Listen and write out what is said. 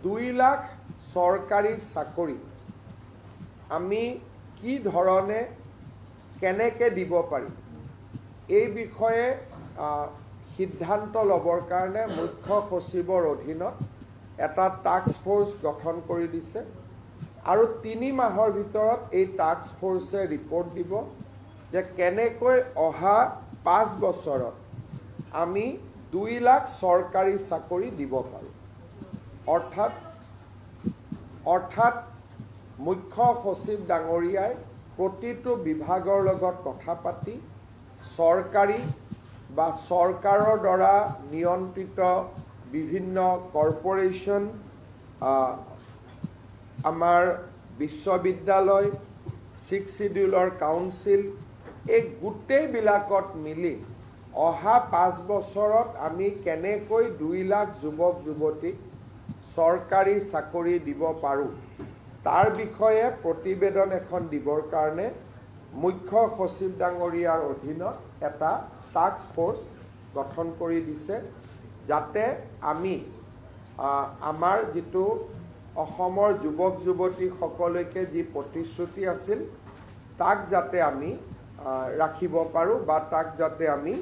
2 লাখ চৰকাৰী চাকৰি আমি কি ধৰণে কেনেকৈ দিব পাৰি এই বিষয়ে সিদ্ধান্ত ল'বৰ কাৰণে মুখ্য সচিবৰ অধীনত এটা টাস্ক ফ'ৰ্চ গঠন কৰি দিছে আৰু 3 মাহৰ ভিতৰত এই টাস্ক ফ'ৰ্চে ৰিপৰ্ট দিব যে কেনেকৈ অহা 5 বছৰত আমি 2 লাখ চৰকাৰী চাকৰি দিব পাৰোঁ। অৰ্থাৎ মুখ্য সচিব ডাঙৰীয়াই প্ৰতিটো বিভাগৰ লগত কথা পাতি চৰকাৰী বা চৰকাৰৰ দ্বাৰা নিয়ন্ত্ৰিত বিভিন্ন কৰ্পোৰেশ্যন আমাৰ বিশ্ববিদ্যালয় 6 শিডিউলৰ কাউন্সিল এই গোটেইবিলাকত মিলি অহা 5 বছৰত আমি কেনেকৈ 2 লাখ যুৱক যুৱতীক চৰকাৰী চাকৰি দিব পাৰোঁ তাৰ বিষয়ে প্ৰতিবেদন এখন দিবৰ কাৰণে মুখ্য সচিব ডাঙৰীয়াৰ অধীনত এটা টাস্ক ফ'ৰ্চ গঠন কৰি দিছে যাতে আমি আমাৰ যিটো অসমৰ যুৱক যুৱতীসকলকে যি প্ৰতিশ্ৰুতি আছিল তাক যাতে আমি ৰাখিব পাৰোঁ বা তাক যাতে আমি